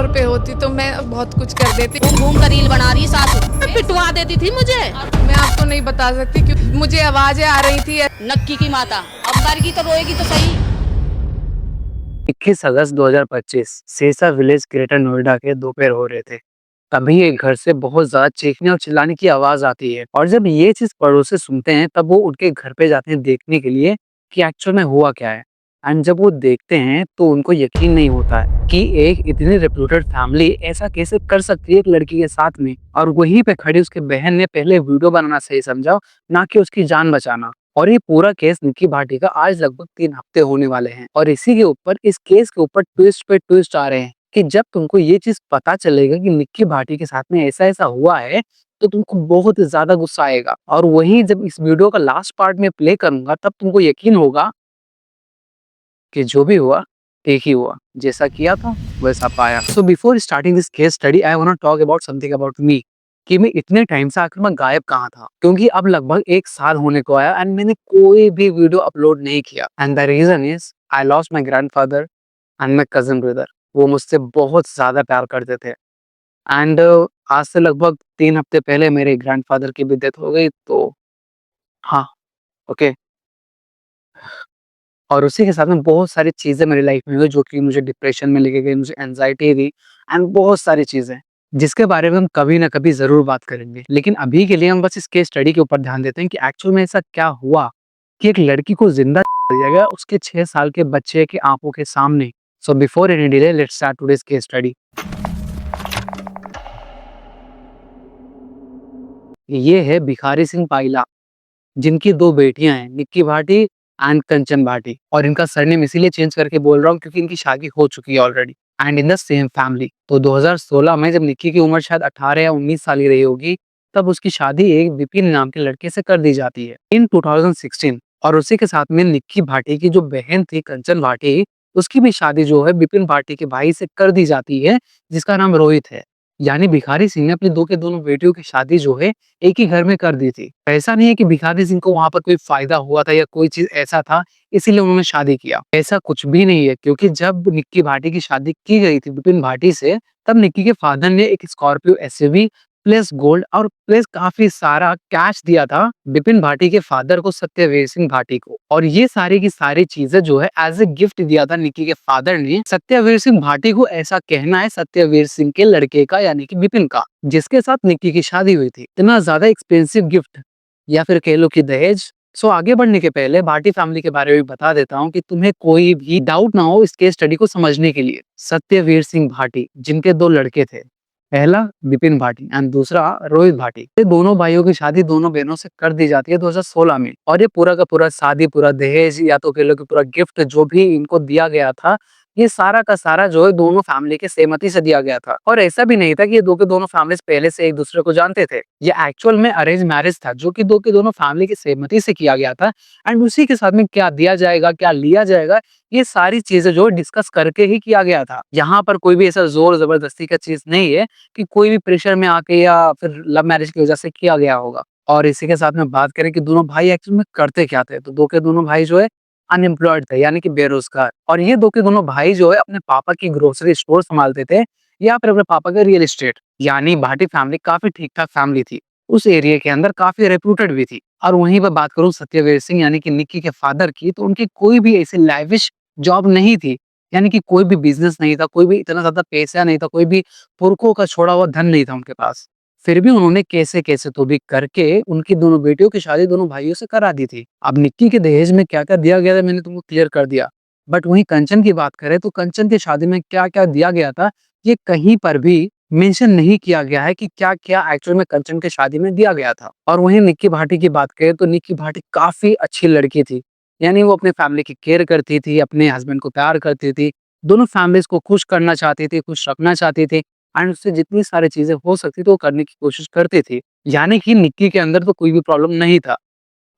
Floor पे होती तो मैं बहुत कुछ कर देती। घूम घूम कर रील बना रही सासू, पिटवा देती थी मुझे। मैं आपको नहीं बता सकती क्योंकि मुझे आवाजें आ रही थी। नक्की की माता अब मर तो रोएगी तो सही। 21 अगस्त 2025 सेसा विलेज ग्रेटर नोएडा के दोपहर हो रहे थे। तभी एक घर से बहुत ज्यादा चीखने और चिल्लाने की आवाज आती है और जब ये चीज पड़ोसी सुनते हैं तब वो उनके घर पे जाते हैं देखने के लिए कि एक्चुअल में हुआ क्या है। एंड जब वो देखते हैं तो उनको यकीन नहीं होता है कि एक इतनी रेप्यूटेड फैमिली ऐसा कैसे कर सकती है एक लड़की के साथ में। और वहीं पे खड़ी उसके बहन ने पहले वीडियो बनाना सही समझा, ना कि उसकी जान बचाना। और ये पूरा केस निक्की भाटी का आज लगभग 3 हफ्ते होने वाले हैं और इसी के ऊपर इस केस के ऊपर ट्विस्ट पे ट्विस्ट आ रहे हैं कि जब तुमको ये चीज पता चलेगा कि निक्की भाटी के साथ में ऐसा ऐसा हुआ है तो तुमको बहुत ज्यादा गुस्सा आएगा। और वहीं जब इस वीडियो का लास्ट पार्ट में प्ले करूंगा तब तुमको यकीन होगा कि जो भी हुआ ठीक ही हुआ, जैसा किया था वैसा पाया। So before starting this case study I want to talk about something about me कि मैं इतने टाइम से आखिर मैं गायब कहाँ था, क्योंकि अब लगभग 1 साल होने को आया एंड मैंने कोई भी वीडियो अपलोड नहीं किया। And the reason is I lost my grandfather and my cousin brother. वो मुझसे बहुत ज्यादा प्यार करते थे एंड आज से लगभग 3 हफ्ते पहले मेरे ग्रैंडफादर की भी डेथ हो गई। तो हाँ, ओके। और उसी के साथ में बहुत सारी चीजें मेरी लाइफ में हुई जो कि मुझे डिप्रेशन में लेके गई, मुझे एंजाइटी दी एंड बहुत सारी चीजें जिसके बारे में हम कभी ना कभी जरूर बात करेंगे। लेकिन अभी के लिए हम बस इस केस स्टडी के ऊपर ध्यान देते हैं कि एक्चुअल में ऐसा क्या हुआ कि एक लड़की को जिंदा दिया गया उसके 6 साल के बच्चे के आंखों के सामने। So before any delay let's start today's case study. ये है भिखारी सिंह पाइला, जिनकी 2 बेटियां हैं, निक्की भाटी एंड कंचन भाटी। और इनका सरनेम इसीलिए चेंज करके बोल रहा हूँ क्योंकि इनकी शादी हो चुकी है already and in the same family. तो 2016 में जब निक्की की उम्र शायद 18 या 19 साल ही रही होगी तब उसकी शादी एक विपिन नाम के लड़के से कर दी जाती है इन 2016। और उसी के साथ में निक्की भाटी की जो बहन थी कंचन भाटी, उसकी भी शादी जो है विपिन भाटी के भाई से कर दी जाती है जिसका नाम रोहित है। यानी भिखारी सिंह ने अपनी 2 के दोनों बेटियों की शादी जो है एक ही घर में कर दी थी। ऐसा नहीं है कि भिखारी सिंह को वहां पर कोई फायदा हुआ था या कोई चीज ऐसा था इसीलिए उन्होंने शादी किया, ऐसा कुछ भी नहीं है। क्योंकि जब निक्की भाटी की शादी की गई थी विपिन भाटी से तब निक्की के फादर ने एक स्कॉर्पियो एसयूवी प्लस गोल्ड और प्लस काफी सारा कैश दिया था विपिन भाटी के फादर को, सत्यवीर सिंह भाटी को। और ये सारी की सारी चीजें जो है एज ए गिफ्ट दिया था निक्की के फादर ने सत्यवीर सिंह भाटी को। ऐसा कहना है सत्यवीर सिंह के लड़के का यानी कि विपिन का, जिसके साथ निक्की की शादी हुई थी। इतना ज्यादा एक्सपेंसिव गिफ्ट या फिर कह लो कि दहेज। सो आगे बढ़ने के पहले भाटी फैमिली के बारे में बता देता हूँ कि तुम्हें कोई भी डाउट ना हो इस केस स्टडी को समझने के लिए। सत्यवीर सिंह भाटी जिनके 2 लड़के थे, पहला विपिन भाटी एंड दूसरा रोहित भाटी। ये दोनों भाइयों की शादी दोनों बहनों से कर दी जाती है 2016 में। और ये पूरा का पूरा शादी, पूरा दहेज या तो कह लो कि पूरा गिफ्ट जो भी इनको दिया गया था, ये सारा का सारा जो है दोनों फैमिली के सहमति से दिया गया था। और ऐसा भी नहीं था कि ये 2 के दोनों फैमिलीज पहले से एक दूसरे को जानते थे। ये एक्चुअल में अरेंज मैरिज था जो कि 2 के दोनों फैमिली की सहमति से किया गया था। एंड उसी के साथ में क्या दिया जाएगा, क्या लिया जाएगा, ये सारी चीजें जो डिस्कस करके ही किया गया था। यहाँ पर कोई भी ऐसा जोर जबरदस्ती का चीज नहीं है कि कोई भी प्रेशर में आके या फिर लव मैरिज की वजह से किया गया होगा। और इसी के साथ में बात करें कि दोनों भाई एक्चुअल में करते क्या थे, तो 2 के दोनों भाई जो है अनएम्प्लॉयड थे यानी कि बेरोजगार। और ये 2 के दोनों भाई जो है अपने पापा की ग्रोसरी स्टोर संभालते थे या फिर अपने पापा का रियल एस्टेट। यानी भाटी फैमिली काफी ठीक ठाक फैमिली थी, उस एरिया के अंदर काफी रेप्यूटेड भी थी। और वहीं पर बात करूं सत्यवीर सिंह यानी कि निक्की के फादर की, तो उनकी कोई भी ऐसी लाइविश जॉब नहीं थी, यानी कि कोई भी बिजनेस नहीं था, कोई भी इतना ज्यादा पैसा नहीं था, कोई भी पुरखों का छोड़ा हुआ धन नहीं था उनके पास। फिर भी उन्होंने कैसे कैसे तो भी करके उनकी दोनों बेटियों की शादी दोनों भाइयों से करा दी थी। अब निक्की के दहेज में क्या क्या दिया गया था मैंने तुमको क्लियर कर दिया, बट वहीं कंचन की बात करें तो कंचन की शादी में क्या क्या दिया गया था ये कहीं पर भी मेंशन नहीं किया गया है कि क्या क्या एक्चुअल में कंचन के शादी में दिया गया था। और वहीं निक्की भाटी की बात करें तो निक्की भाटी काफी अच्छी लड़की थी, यानी वो अपने फैमिली की केयर करती थी, अपने हस्बैंड को प्यार करती थी, दोनों फैमिलीज को खुश करना चाहती थी, खुश रखना चाहती थी एंड उससे जितनी सारी चीजें हो सकती थी वो करने की कोशिश करती थी। यानी कि निक्की के अंदर तो कोई भी प्रॉब्लम नहीं था।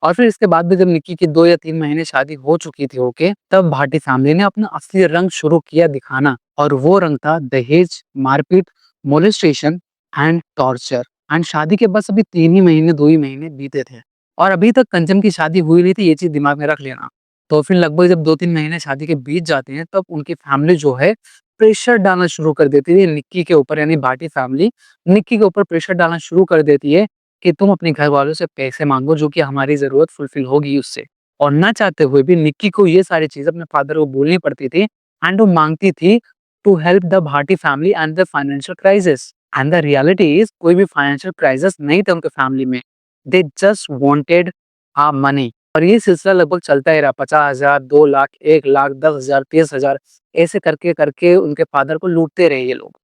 और फिर इसके बाद भी जब निक्की की 2 या 3 महीने शादी हो चुकी थी ओके, तब भाटी फैमिली ने अपना असली रंग शुरू किया दिखाना। और वो रंग था दहेज, मारपीट, मोलेस्टेशन एंड टॉर्चर। एंड शादी के बस अभी 3 ही महीने 2 ही महीने बीते थे और अभी तक कंचन की शादी हुई नहीं थी, ये चीज दिमाग में रख लेना। तो फिर लगभग जब 2-3 महीने शादी के बीत जाते हैं तब उनकी फैमिली जो है प्रेशर डालना शुरू कर देती है निक्की के ऊपर, यानी भाटी फैमिली निक्की के ऊपर प्रेशर डालना शुरू कर देती है कि तुम अपने घर वालों से पैसे मांगो जो कि हमारी जरूरत फुलफिल होगी उससे। और ना चाहते हुए भी निक्की को ये सारी चीजें अपने फादर को बोलनी पड़ती थी एंड वो मांगती थी to help the Bhati family and the financial crisis. And the reality is कोई भी फाइनेंशियल क्राइसिस नहीं था उनके फैमिली में, दे जस्ट वांटेड मनी। और ये सिलसिला लगभग चलता ही रहा, 50,000, 2 लाख, 1 लाख, 10,000, 30,000, ऐसे करके करके उनके फादर को लूटते रहे ये लोग।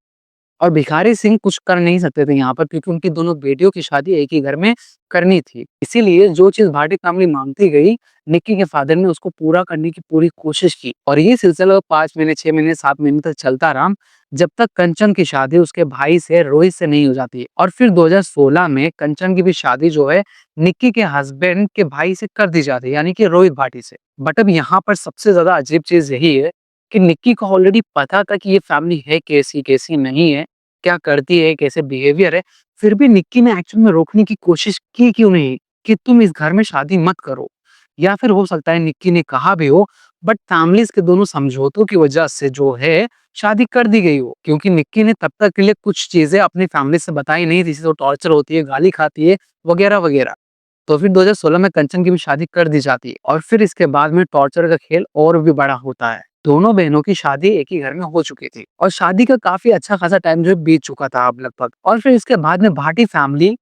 और भिखारी सिंह कुछ कर नहीं सकते थे यहाँ पर क्योंकि उनकी दोनों बेटियों की शादी एक ही घर में करनी थी। इसीलिए जो चीज भाटी फैमिली मांगती गई, निक्की के फादर ने उसको पूरा करने की पूरी कोशिश की। और ये सिलसिला 5 महीने, 6 महीने, 7 महीने तक चलता रहा, जब तक कंचन की शादी उसके भाई से, रोहित से नहीं हो जाती। और फिर 2016 में कंचन की भी शादी जो है निक्की के हस्बैंड के भाई से कर दी जाती है, यानी कि रोहित भाटी से। बट अब यहाँ पर सबसे ज्यादा अजीब चीज यही है कि निक्की को ऑलरेडी पता था कि ये फैमिली है कैसी कैसी नहीं है, क्या करती है, कैसे बिहेवियर है। फिर भी निक्की ने एक्चुअल में रोकने की कोशिश की क्यों नहीं कि तुम इस घर में शादी मत करो। या फिर हो सकता है निक्की ने कहा भी हो बट फैमिलीज के दोनों समझौतों की वजह से जो है शादी कर दी गई हो, क्योंकि निक्की ने तब तक के लिए कुछ चीजें अपनी फैमिली से बताई नहीं थी, जैसे वो टॉर्चर होती है, गाली खाती है वगैरह वगैरह। तो फिर 2016 में कंचन की भी शादी कर दी जाती है और फिर इसके बाद में टॉर्चर का खेल और भी बड़ा होता है। दोनों बहनों की शादी एक ही घर में हो चुकी थी और शादी का काफी अच्छा खासा टाइम जो है बीत चुका था अब लगभग। और फिर इसके बाद में भाटी फैमिली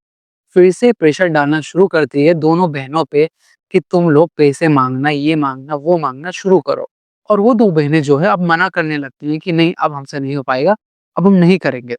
फिर से प्रेशर डालना शुरू करती है दोनों बहनों पे कि तुम लोग पैसे मांगना, ये मांगना, वो मांगना शुरू करो। और वो दो बहनें जो है अब मना करने लगती हैं कि नहीं, अब हमसे नहीं हो पाएगा, अब हम नहीं करेंगे।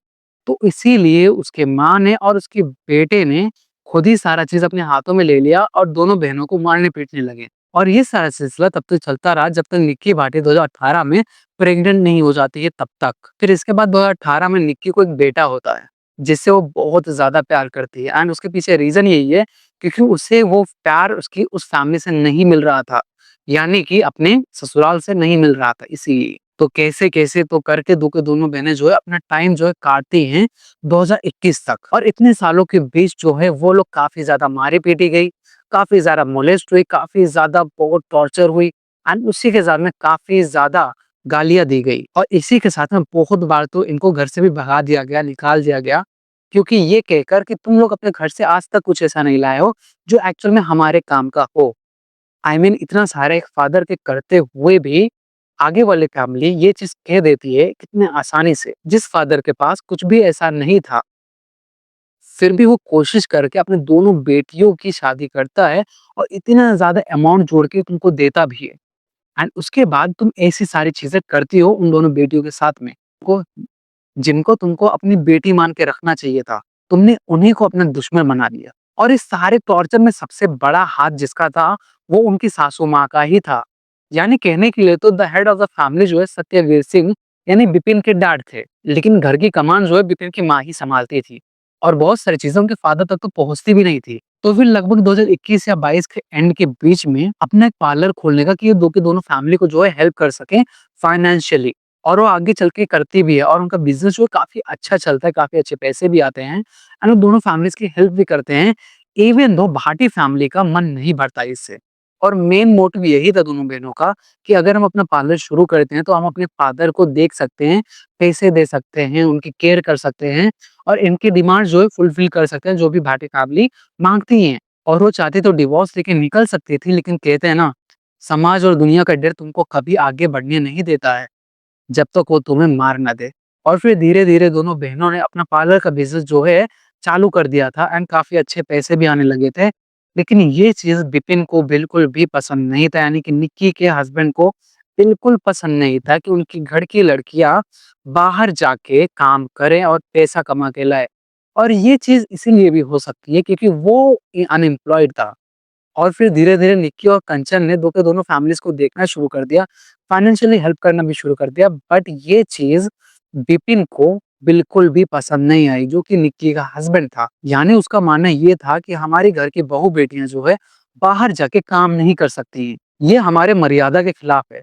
तो इसीलिए उसके माँ ने और उसके बेटे ने खुद ही सारा चीज अपने हाथों में ले लिया और दोनों बहनों को मारने पीटने लगे। और ये सारा सिलसिला तब तक चलता रहा जब तक निक्की भाटी 2018 में प्रेग्नेंट नहीं हो जाती है तब तक। फिर इसके बाद 2018 में निक्की को एक बेटा होता है जिससे वो बहुत ज्यादा प्यार करती है एंड उसके पीछे रीजन यही है क्योंकि उसे वो प्यार उसकी उस फैमिली से नहीं मिल रहा था, यानी कि अपने ससुराल से नहीं मिल रहा था। इसीलिए तो कैसे कैसे तो करके दो के दोनों बहनें जो है अपना टाइम जो है काटती हैं 2021 तक। और इतने सालों के बीच जो है वो लोग काफी ज्यादा मारी पीटी गई, काफी ज्यादा मोलेस्ट हुई, काफी ज्यादा बहुत टॉर्चर हुई एंड उसी के साथ में काफी ज्यादा गालियां दी गई। और इसी के साथ में बहुत बार तो इनको घर से भी भगा दिया गया, निकाल दिया गया, क्योंकि ये कहकर कि तुम लोग अपने घर से आज तक कुछ ऐसा नहीं लाए हो जो एक्चुअल में हमारे काम का हो। आई मीन इतना सारा एक फादर के करते हुए भी आगे वाली फैमिली ये चीज कह देती है कितने आसानी से। जिस फादर के पास कुछ भी ऐसा नहीं था फिर भी वो कोशिश करके अपने दोनों बेटियों की शादी करता है और इतना ज्यादा अमाउंट जोड़ के तुमको देता भी है। एंड उसके बाद तुम ऐसी सारी चीजें करती हो उन दोनों बेटियों के साथ में को जिनको तुमको अपनी बेटी मान के रखना चाहिए था, तुमने उन्हीं को अपना दुश्मन बना दिया। और इस सारे टॉर्चर में सबसे बड़ा हाथ जिसका था वो उनकी सासू माँ का ही था। यानी कहने के लिए तो the head of the family जो है सत्यवीर सिंह यानी बिपिन के डैड थे, लेकिन घर की कमान जो है बिपिन की माँ ही संभालती थी और बहुत सारी चीजें उनके फादर तक तो पहुंचती भी नहीं थी। तो फिर लगभग 2021 या 22 के एंड के बीच में अपना एक पार्लर खोलने का कि ये दो के दोनों फैमिली को जो है हेल्प कर सके फाइनेंशियली। और वो आगे चल के करती भी है और उनका बिजनेस जो है काफी अच्छा चलता है, काफी अच्छे पैसे भी आते हैं एंड वो दोनों फैमिलीज की हेल्प भी करते हैं। इवन दो भाटी फैमिली का मन नहीं भरता इससे। और मेन मोटिव यही था दोनों बहनों का कि अगर हम अपना पार्लर शुरू करते हैं तो हम अपने फादर को देख सकते हैं, पैसे दे सकते हैं, उनकी केयर कर सकते हैं और इनकी डिमांड जो है फुलफिल कर सकते हैं जो भी भाटी फैमिली मांगती हैं। और वो चाहती तो डिवोर्स लेके निकल सकती थी, लेकिन कहते हैं ना, समाज और दुनिया का डर तुमको कभी आगे बढ़ने नहीं देता है जब तक वो तुम्हें मार ना दे। और फिर धीरे धीरे दोनों बहनों ने अपना पार्लर का बिजनेस जो है चालू कर दिया था एंड काफी अच्छे पैसे भी आने लगे थे। लेकिन ये चीज बिपिन को बिल्कुल भी पसंद नहीं था, यानी कि निक्की के हस्बैंड को बिल्कुल पसंद नहीं था कि उनकी घर की लड़कियां बाहर जाके काम करें और पैसा कमा के लाए। और ये चीज इसीलिए भी हो सकती है क्योंकि वो अनएम्प्लॉयड था। और फिर धीरे धीरे निक्की और कंचन ने दो के दोनों फैमिलीज को देखना शुरू कर दिया, फाइनेंशियली हेल्प करना भी शुरू कर दिया। बट ये चीज बिपिन को बिल्कुल भी पसंद नहीं आई जो कि निक्की का हस्बैंड था। यानी उसका मानना ये था कि हमारी घर की बहू बेटियां जो है बाहर जाके काम नहीं कर सकती, ये हमारे मर्यादा के खिलाफ है।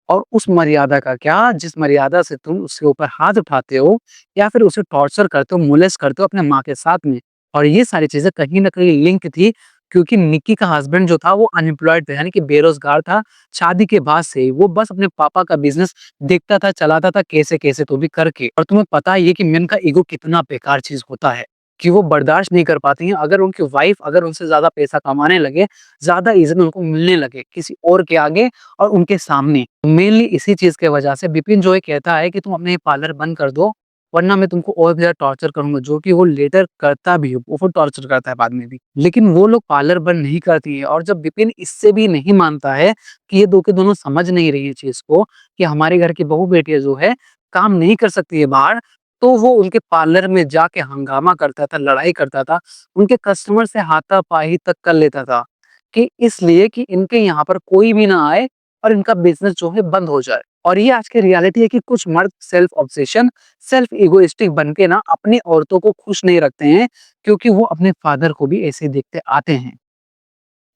और उस मर्यादा का क्या, जिस मर्यादा से तुम उसके ऊपर हाथ उठाते हो या फिर उसे टॉर्चर करते हो, मोलेस्ट करते हो अपने माँ के साथ में। और ये सारी चीजें कहीं ना कहीं लिंक थी क्योंकि निक्की का हस्बैंड जो था वो अनएम्प्लॉयड था, यानी कि बेरोजगार था। शादी के बाद से ही वो बस अपने पापा का बिजनेस देखता था, चलाता था कैसे-कैसे तो भी करके। और तुम्हें पता ही है कि मेन का ईगो कितना बेकार चीज़ होता है, कि वो बर्दाश्त नहीं कर पाती हैं अगर उनकी वाइफ अगर उनसे ज़्यादा पैसा कमाने लगे, ज़्यादा इज़्ज़त उनको मिलने लगे किसी और के आगे और उनके सामने। मेनली इसी चीज़ की वजह से बिपिन जो है कहता है कि तुम अपने ये पार्लर बंद कर दो, वरना मैं तुमको और भी ज़्यादा टॉर्चर करूँगा, जो कि वो लेटर करता भी है, वो फिर टॉर्चर करता है बाद में भी। लेकिन वो लोग पार्लर बंद नहीं करती है और जब बिपिन इससे भी नहीं मानता है कि ये दो के दोनों समझ नहीं रही है चीज़ को, कि हमारे घर की बहू-बेटियाँ जो है काम नहीं कर सकती है बाहर, तो वो उनके पार्लर में जाके हंगामा करता था, लड़ाई करता था, उनके कस्टमर से हाथापाई तक कर लेता था, कि इसलिए कि इनके यहाँ पर कोई भी ना आए और इनका बिज़नेस जो है बंद हो जाए। और ये आज की रियलिटी है कि कुछ मर्द सेल्फ ऑब्सेशन, सेल्फ इगोइस्टिक बन के ना अपनी औरतों को खुश नहीं रखते हैं, क्योंकि वो अपने फादर को भी ऐसे ही देखते आते हैं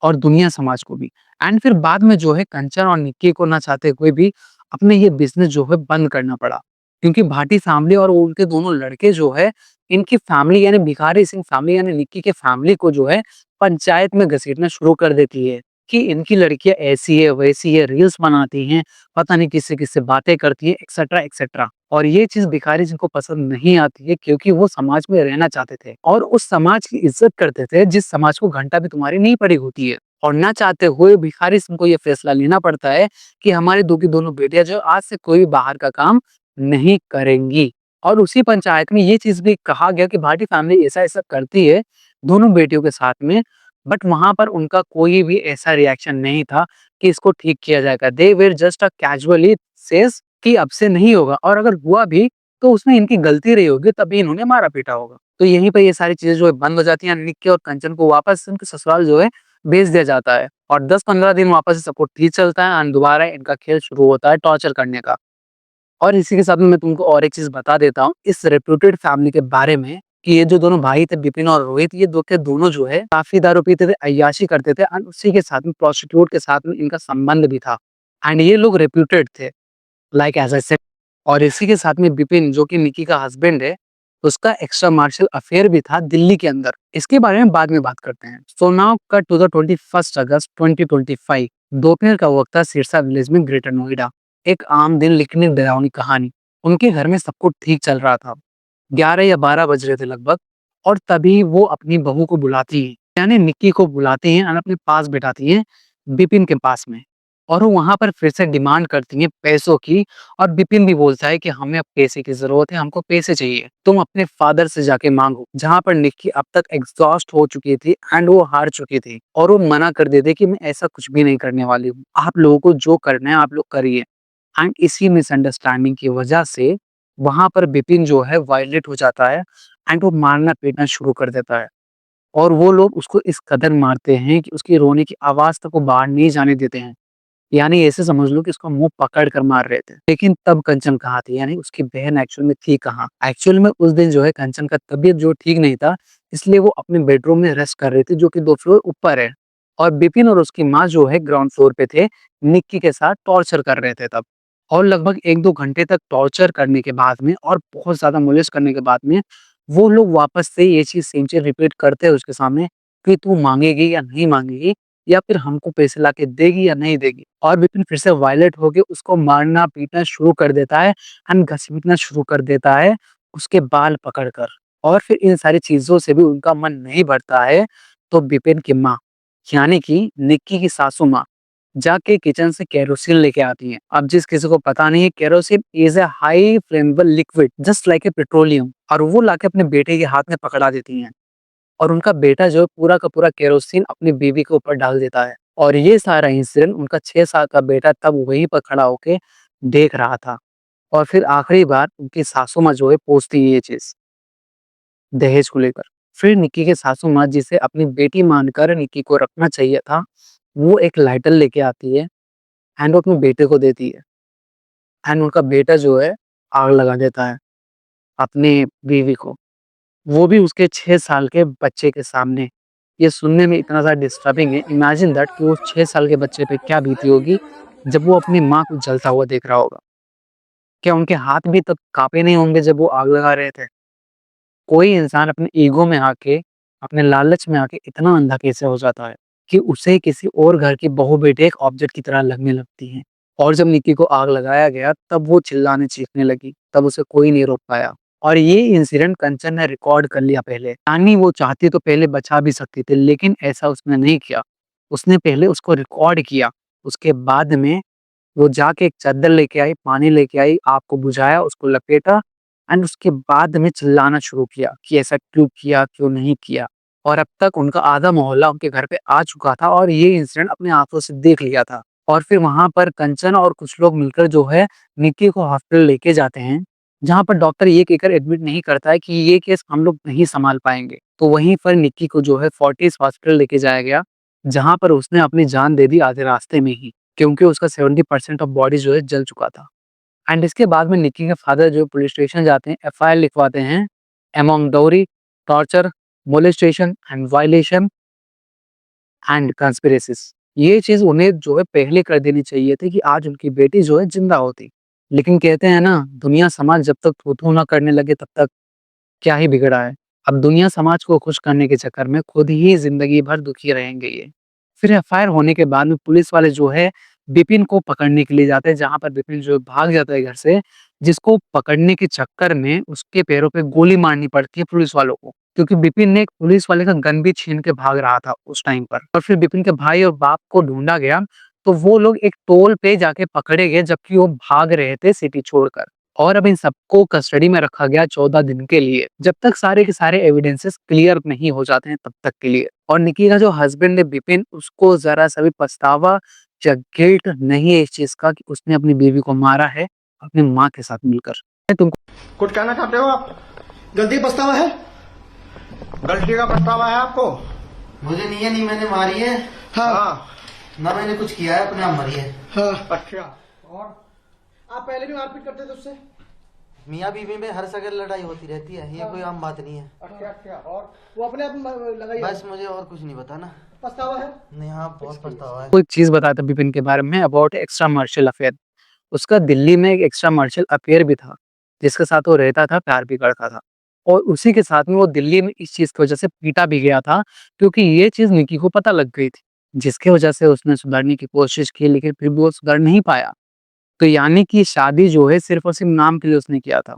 और दुनिया समाज को भी। एंड फिर बाद में जो है कंचन और निक्की को ना चाहते हुए भी अपने ये बिज़नेस जो है बंद करना पड़ा। क्योंकि भाटी फैमिली और उनके दोनों लड़के जो है, इनकी फैमिली यानी भिखारी सिंह फैमिली यानी निक्की के फैमिली को जो है पंचायत में घसीटना शुरू कर देती है, कि इनकी लड़कियाँ ऐसी है, वैसी है, रील्स बनाती हैं, पता नहीं किससे-किससे बातें करती है, एक्सेट्रा एक्सेट्रा। और ये चीज़ भिखारी सिंह को पसंद नहीं आती है, क्योंकि वो समाज में रहना चाहते थे और उस समाज की इज़्ज़त करते थे जिस समाज को घंटा भी तुम्हारी नहीं पड़ी होती है। और ना चाहते हुए भिखारी सिंह को ये फैसला लेना पड़ता है कि हमारी दो की दोनों बेटियाँ जो आज से कोई भी बाहर का काम नहीं करेंगी। और उसी पंचायत में ये चीज़ भी कहा गया कि भाटी फैमिली ऐसा-ऐसा करती है दोनों बेटियों के साथ में, बट वहाँ पर उनका कोई भी ऐसा रिएक्शन नहीं था कि इसको ठीक किया जाएगा। दे वर जस्ट कैजुअली सेज कि अब से नहीं होगा, और अगर हुआ भी तो उसमें इनकी गलती रही होगी, तभी इन्होंने मारा-पीटा होगा। तो यहीं पे ये सारी चीज़ें जो है बंद हो जाती हैं। निक्की और कंचन को वापस उनके ससुराल जो है भेज दिया जाता है और 10-15 दिन वापस से सब कुछ ठीक चलता है एंड दोबारा इनका खेल शुरू होता है टॉर्चर करने का। और इसी के साथ में मैं तुमको और एक चीज़ बता देता हूँ इस रेप्यूटेड फैमिली के बारे में, कि ये जो दोनों भाई थे बिपिन और रोहित, ये दो के दोनों जो है काफ़ी दारू पीते थे, अय्याशी करते थे एंड उसी के साथ में प्रोस्टिट्यूट के साथ में इनका संबंध भी था। एंड ये लोग रेप्यूटेड थे, लाइक एज़ आई सेड। और इसी के साथ में बिपिन जो कि निक्की का हस्बैंड है, उसका एक्स्ट्रा मार्शल अफेयर भी था दिल्ली के अंदर। इसके बारे में बाद में बात करते हैं। So now cut to the 21 August 2025। दोपहर का वक्त था सिरसा विलेज में, ग्रेटर नोएडा। एक आम दिन लेकिन एक डरावनी कहानी। उनके घर में सब कुछ ठीक चल रहा था। 11 या 12 बज रहे थे लगभग, और तभी वो अपनी बहू को बुलाती है, यानी निक्की को बुलाती हैं और अपने पास बिठाती हैं बिपिन के पास में। और वो वहां पर फिर से डिमांड करती हैं पैसों की, और बिपिन भी बोलता है कि हमें अब पैसे की जरूरत है, हमको पैसे चाहिए, तुम अपने फादर से जाके मांगो। जहां पर निक्की अब तक एग्जॉस्ट हो चुकी थी एंड वो हार चुकी थी, और वो मना कर देते कि मैं ऐसा कुछ भी नहीं करने वाली हूँ, आप लोगों को जो करना है आप लोग करिए। एंड इसी मिसअंडरस्टैंडिंग की वजह से वहां पर बिपिन जो है वायलेट हो जाता है एंड वो मारना पीटना शुरू कर देता है। और वो लोग उसको इस कदर मारते हैं कि उसकी रोने की आवाज तक वो बाहर नहीं जाने देते हैं, यानी ऐसे समझ लो कि उसका मुंह पकड़ कर मार रहे थे। लेकिन तब कंचन कहाँ थी, यानी उसकी बहन एक्चुअल में थी कहाँ। एक्चुअल में उस दिन जो है कंचन का तबीयत जो ठीक नहीं था, इसलिए वो अपने बेडरूम में रेस्ट कर रही थी, जो कि 2 फ्लोर ऊपर है। और बिपिन और उसकी माँ जो है ग्राउंड फ्लोर पे थे, निक्की के साथ टॉर्चर कर रहे थे तब। और लगभग 1-2 घंटे तक टॉर्चर करने के बाद में और बहुत ज्यादा मोलेस्ट करने के बाद में वो लोग वापस से ये चीज सेम चीज रिपीट करते हैं उसके सामने, कि तू मांगेगी या नहीं मांगेगी, या फिर हमको पैसे लाके देगी या नहीं देगी। और विपिन फिर से वायलेंट होके उसको मारना पीटना शुरू कर देता है एंड घसीटना शुरू कर देता है उसके बाल पकड़कर। और फिर इन सारी चीजों से भी उनका मन नहीं भरता है, तो विपिन की माँ यानी कि निक्की की सासू माँ जाके किचन से केरोसिन लेके आती हैं। अब जिस किसी को पता नहीं है, kerosene is a high flammable liquid just like a petroleum, और वो लाके अपने बेटे के हाथ में पकड़ा देती हैं। और उनका बेटा जो है पूरा का पूरा केरोसिन अपनी बीवी के ऊपर डाल देता है। और ये सारा इंसिडेंट उनका 6 साल का बेटा तब वहीं पर खड़ा होके देख रहा था। और फिर आखिरी बार उनकी सासू माँ जो है पूछती है ये चीज दहेज को लेकर। फिर निक्की के सासू माँ, जिसे अपनी बेटी मानकर निक्की को रखना चाहिए था, वो एक लाइटर लेके आती है एंड वो अपने बेटे को देती है। एंड उनका बेटा जो है आग लगा देता है अपनी बीवी को, वो भी उसके 6 साल के बच्चे के सामने। ये सुनने में इतना ज़्यादा डिस्टर्बिंग है। इमेजिन दैट कि वो 6 साल के बच्चे पे क्या बीती होगी जब वो अपनी माँ को जलता हुआ देख रहा होगा। क्या उनके हाथ भी तब काँपे नहीं होंगे जब वो आग लगा रहे थे? कोई इंसान अपने ईगो में आके अपने लालच में आके इतना अंधा कैसे हो जाता है कि उसे किसी और घर की बहू बेटे एक ऑब्जेक्ट की तरह लगने लगती हैं। और जब निक्की को आग लगाया गया तब वो चिल्लाने चीखने लगी, तब उसे कोई नहीं रोक पाया। और ये इंसिडेंट कंचन ने रिकॉर्ड कर लिया पहले, यानी वो चाहती तो पहले बचा भी सकती थी, लेकिन ऐसा उसने नहीं किया। उसने पहले उसको रिकॉर्ड किया, उसके बाद में वो जाके एक चादर लेके आई, पानी लेके आई, आग को बुझाया, उसको लपेटा एंड उसके बाद में चिल्लाना शुरू किया कि ऐसा क्यों किया, क्यों नहीं किया। और अब तक उनका आधा मोहल्ला उनके घर पे आ चुका था और ये इंसिडेंट अपने आंखों से देख लिया था। और फिर वहां पर कंचन और कुछ लोग मिलकर जो है निक्की को हॉस्पिटल लेके जाते हैं, जहां पर डॉक्टर ये कहकर एडमिट नहीं करता है कि ये केस हम लोग नहीं संभाल पाएंगे। तो वहीं पर निक्की को जो है फोर्टिस हॉस्पिटल लेके जाया गया, जहां पर उसने अपनी जान दे दी आधे रास्ते में ही, क्योंकि उसका 70% ऑफ बॉडी जो है जल चुका था। एंड इसके बाद में निक्की के फादर जो पुलिस स्टेशन जाते हैं, एफआईआर लिखवाते हैं among dowry, torture, molestation and violation and conspiracies. ये चीज उन्हें जो है पहले कर देनी चाहिए थी कि आज उनकी बेटी जो है जिंदा होती। लेकिन कहते हैं ना, दुनिया समाज जब तक थू-थू ना करने लगे तब तक क्या ही बिगड़ा है। अब दुनिया समाज को खुश करने के चक्कर में खुद ही जिंदगी भर दुखी रहेंगे ये। फिर एफआईआर होने के बाद में पुलिस वाले जो है विपिन को पकड़ने के लिए जाते हैं, जहां पर विपिन जो भाग जाता है घर से, जिसको पकड़ने के चक्कर में उसके पैरों पे गोली मारनी पड़ती है पुलिस वालों को, क्योंकि विपिन ने एक पुलिस वाले का गन भी छीन के भाग रहा था उस टाइम पर। और फिर विपिन के भाई और बाप को ढूंढा गया, तो वो लोग एक टोल पे जाके पकड़े गए जबकि वो भाग रहे थे सिटी छोड़कर। और अब इन सबको कस्टडी में रखा गया 14 दिन के लिए, जब तक सारे के सारे एविडेंसेस क्लियर नहीं हो जाते हैं तब तक के लिए। और निकी का जो हस्बैंड है विपिन, उसको जरा सा भी पछतावा या गिल्ट नहीं है इस चीज का कि उसने अपनी बीवी को मारा है अपनी माँ के साथ मिलकर। तुमको कुछ कहना चाहते हो आप? गलती पछतावा है? गलती का पछतावा है आपको? मुझे नहीं है, नहीं मैंने मारी है। हाँ। ना मैंने कुछ किया है, अपने आप मरी है। हाँ। अच्छा। और आप पहले भी मारपीट करते थे उससे? मियाँ बीवी में हर जगह लड़ाई होती रहती है, ये कोई आम बात नहीं है। अच्छा अच्छा। और वो अपने आप लगाई? बस मुझे और कुछ नहीं पता ना। पछतावा है? नहीं, हाँ बहुत पछतावा है। एक चीज बताता विपिन के बारे में अबाउट एक्स्ट्रा मार्शल अफेयर। उसका दिल्ली में एक एक्स्ट्रा मार्शल अफेयर भी था, जिसके साथ वो रहता था, प्यार भी करता था। और उसी के साथ में वो दिल्ली में इस चीज की वजह से पीटा भी गया था, क्योंकि ये चीज निकी को पता लग गई थी, जिसकी वजह से उसने सुधरने की कोशिश की, लेकिन फिर भी वो सुधर नहीं पाया। तो यानी कि शादी जो है सिर्फ और सिर्फ नाम के लिए उसने किया था,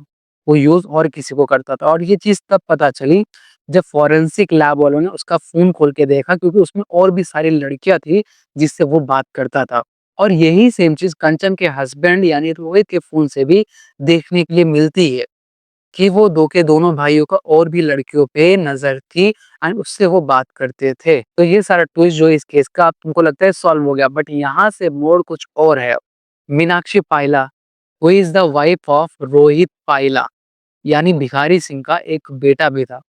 वो यूज और किसी को करता था। और ये चीज तब पता चली जब फॉरेंसिक लैब वालों ने उसका फोन खोल के देखा, क्योंकि उसमें और भी सारी लड़कियां थी जिससे वो बात करता था। और यही सेम चीज कंचन के हस्बैंड यानी रोहित के फोन से भी देखने के लिए मिलती है कि वो दो के दोनों भाइयों का और भी लड़कियों पे नजर थी एंड उससे वो बात करते थे। तो ये सारा ट्विस्ट जो इस केस का, अब तुमको लगता है सॉल्व हो गया, बट यहाँ से मोड़ कुछ और है। Meenakshi Paila, who is the wife of Rohit Paila, यानी भिखारी सिंह का एक बेटा भी था,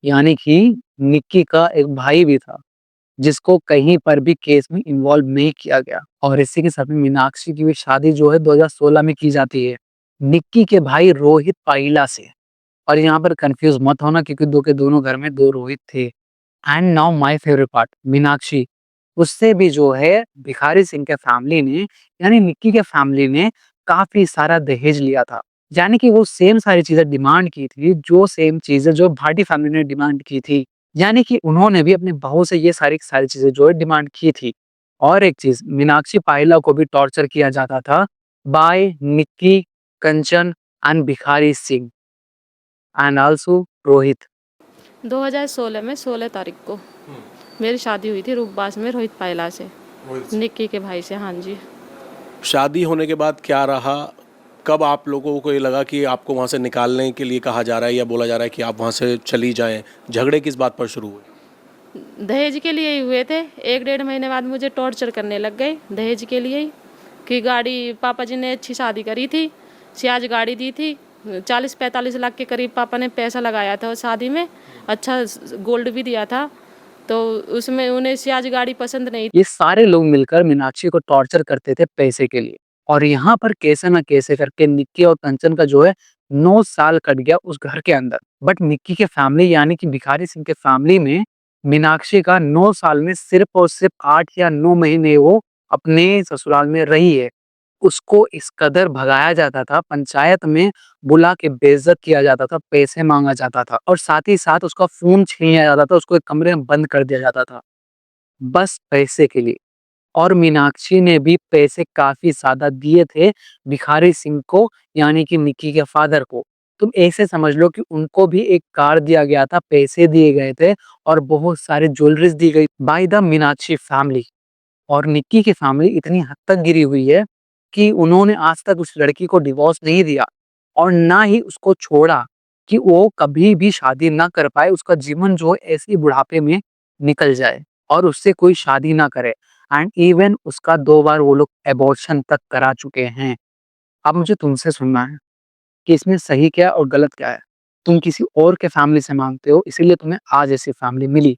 यानी कि निक्की का एक भाई भी था, जिसको कहीं पर भी केस में इन्वॉल्व नहीं किया गया। और इसी के साथ में मीनाक्षी की भी शादी जो है 2016 में की जाती है निक्की के भाई रोहित पाइला से। और यहाँ पर कंफ्यूज मत होना, क्योंकि दो के दोनों घर में दो रोहित थे। And now my favourite part, Meenakshi, उससे भी जो है भिखारी सिंह के फैमिली ने यानी निक्की के फैमिली ने काफी सारा दहेज लिया था। यानी कि वो सेम सारी चीजें डिमांड की थी, जो सेम चीजें जो भाटी फैमिली ने डिमांड की थी। यानी कि उन्होंने भी अपने बहू से ये सारी सारी चीजें जो है डिमांड की थी। और एक चीज, मीनाक्षी पाइला को भी टॉर्चर किया जाता था बाय निक्की, कंचन एंड भिखारी सिंह एंड आल्सो रोहित। 2016 में 16 तारीख को मेरी शादी हुई थी रूपबास में रोहित पायला से, निक्की के भाई से। हाँ जी। शादी होने के बाद क्या रहा? कब आप लोगों को ये लगा कि आपको वहाँ से निकालने के लिए कहा जा रहा है या बोला जा रहा है कि आप वहाँ से चली जाएं? झगड़े किस बात पर शुरू हुए? दहेज के लिए ही हुए थे। 1-1.5 महीने बाद मुझे टॉर्चर करने लग गए दहेज के लिए ही, कि गाड़ी पापा जी ने अच्छी शादी करी थी, सियाज गाड़ी दी थी, 40-45 लाख के करीब पापा ने पैसा लगाया था उस शादी में, अच्छा गोल्ड भी दिया था, तो उसमें उन्हें सियाज गाड़ी पसंद नहीं। ये सारे लोग मिलकर मीनाक्षी को टॉर्चर करते थे पैसे के लिए। और यहाँ पर कैसे ना कैसे करके निक्की और कंचन का जो है 9 साल कट गया उस घर के अंदर। बट निक्की के फैमिली यानी कि भिखारी सिंह के फैमिली में मीनाक्षी का 9 साल में सिर्फ और सिर्फ 8 या 9 महीने वो अपने ससुराल में रही है। उसको इस कदर भगाया जाता था, पंचायत में बुला के बेइज्जत किया जाता था, पैसे मांगा जाता था और साथ ही साथ उसका फोन छीन लिया जाता था, उसको एक कमरे में बंद कर दिया जाता था बस पैसे के लिए। और मीनाक्षी ने भी पैसे काफी ज्यादा दिए थे भिखारी सिंह को, यानी कि निक्की के फादर को। तुम ऐसे समझ लो कि उनको भी एक कार दिया गया था, पैसे दिए गए थे और बहुत सारे ज्वेलरीज दी गई बाय द मीनाक्षी फैमिली। और निक्की की फैमिली इतनी हद तक गिरी हुई है कि उन्होंने आज तक उस लड़की को डिवोर्स नहीं दिया और ना ही उसको छोड़ा कि वो कभी भी शादी ना कर पाए, उसका जीवन जो है ऐसे ही बुढ़ापे में निकल जाए और उससे कोई शादी ना करे। एंड इवन उसका 2 बार वो लोग एबॉर्शन तक करा चुके हैं। अब मुझे तुमसे सुनना है कि इसमें सही क्या है और गलत क्या है। तुम किसी और के फैमिली से मांगते हो, इसीलिए तुम्हें आज ऐसी फैमिली मिली।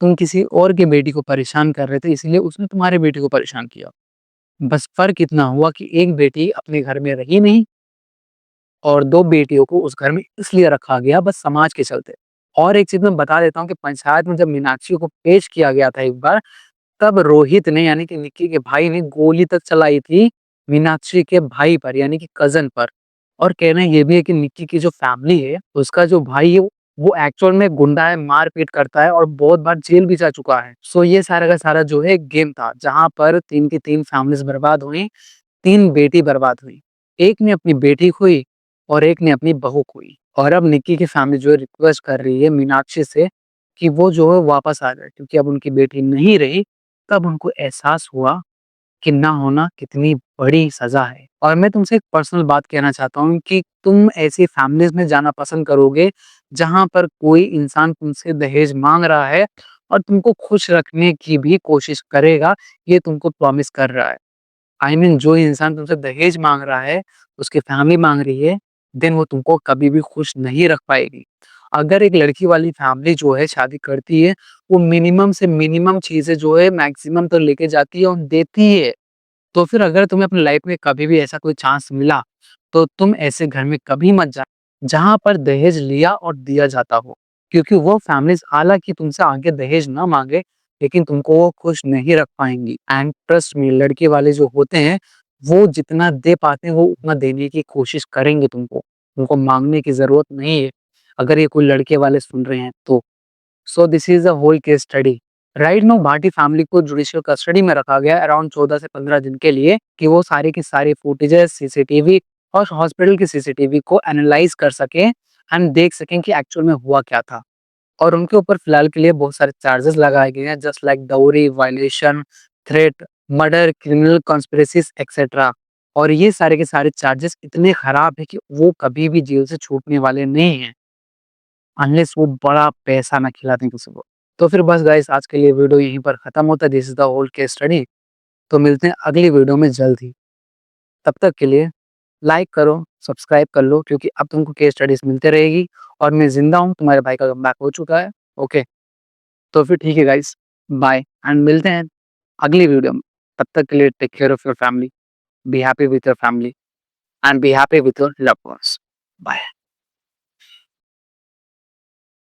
तुम किसी और की बेटी को परेशान कर रहे थे, इसलिए उसने तुम्हारे बेटी को परेशान किया। बस फर्क इतना हुआ कि एक बेटी अपने घर में रही नहीं और 2 बेटियों को उस घर में इसलिए रखा गया बस समाज के चलते। और एक चीज़ मैं बता देता हूँ कि पंचायत में जब मीनाक्षी को पेश किया गया था एक बार, तब रोहित ने यानी कि निक्की के भाई ने गोली तक चलाई थी मीनाक्षी के भाई पर, यानी कि कज़न पर। और कहना ये भी है कि निक्की की जो फैमिली है, उसका जो भाई है वो एक्चुअल में गुंडा है, मार-पीट करता है और बहुत बार जेल भी जा चुका है। सो ये सारा का सारा जो है एक गेम था, जहाँ पर 3 की 3 फैमिलीज़ बर्बाद हुई, 3 बेटी बर्बाद हुई। एक ने अपनी बेटी खोई और एक ने अपनी बहू खोई। और अब निक्की की फैमिली जो है रिक्वेस्ट कर रही है मीनाक्षी से कि वो जो है वापस आ जाए, क्योंकि अब उनकी बेटी नहीं रही। तब उनको एहसास हुआ कि ना होना कितनी बड़ी सज़ा है। और मैं तुमसे एक पर्सनल बात कहना चाहता हूँ कि तुम ऐसी फैमिलीज़ में जाना पसंद करोगे, जहाँ पर कोई इंसान तुमसे दहेज माँग रहा है और तुमको खुश रखने की भी कोशिश करेगा, ये तुमको प्रॉमिस कर रहा है। आई मीन जो इंसान तुमसे दहेज माँग रहा है, उसकी फैमिली माँग रही है, देन वो तुमको कभी भी खुश नहीं रख पाएगी। अगर एक लड़की वाली फैमिली जो है शादी करती है, वो मिनिमम से मिनिमम चीज़ें जो है मैक्सिमम तो लेके जाती है और देती है। तो फिर अगर तुम्हें अपनी लाइफ में कभी भी ऐसा कोई चांस मिला, तो तुम ऐसे घर में कभी मत जाना, जहाँ पर दहेज लिया और दिया जाता हो। क्योंकि वो फैमिलीज़ हालाँकि तुमसे आगे दहेज ना माँगे, लेकिन तुमको वो खुश नहीं रख पाएँगी। एंड ट्रस्ट मी, लड़के वाले जो होते हैं, वो जितना दे पाते हैं, वो उतना देने की कोशिश करेंगे तुमको। उनको माँगने की ज़रूरत नहीं है, अगर ये कोई लड़के वाले सुन रहे हैं तो। So this is a whole case study. Right now Bhati family को जुडिशियल कस्टडी में रखा गया है अराउंड 14 से 15 दिन के लिए, कि वो सारी की सारी फुटेजेस, सीसीटीवी और हॉस्पिटल की सीसीटीवी को एनालाइज कर सकें एंड देख सकें कि एक्चुअल में हुआ क्या था। और उनके ऊपर फिलहाल के लिए बहुत सारे चार्जेस लगाए गए हैं, just like dowry violation, threat, murder, criminal conspiracies etcetera. और ये सारे के सारे चार्जेस इतने खराब है कि वो कभी भी जेल से छूटने वाले नहीं हैं, अनलेस वो बड़ा पैसा ना खिला दें किसी को। तो फिर बस गाइस, आज के लिए वीडियो यहीं पर खत्म होता है। This is the whole case study. तो मिलते हैं अगली वीडियो में जल्द ही। तब तक के लिए लाइक करो, सब्सक्राइब कर लो, क्योंकि अब तुमको केस स्टडीज मिलते रहेगी और मैं जिंदा हूँ, तुम्हारे भाई का कमबैक हो चुका है। ओके, तो फिर ठीक है गाइस, बाय एंड मिलते हैं अगली वीडियो में। तब तक के लिए take care of your family, be happy with your family and be happy with your loved ones. Bye.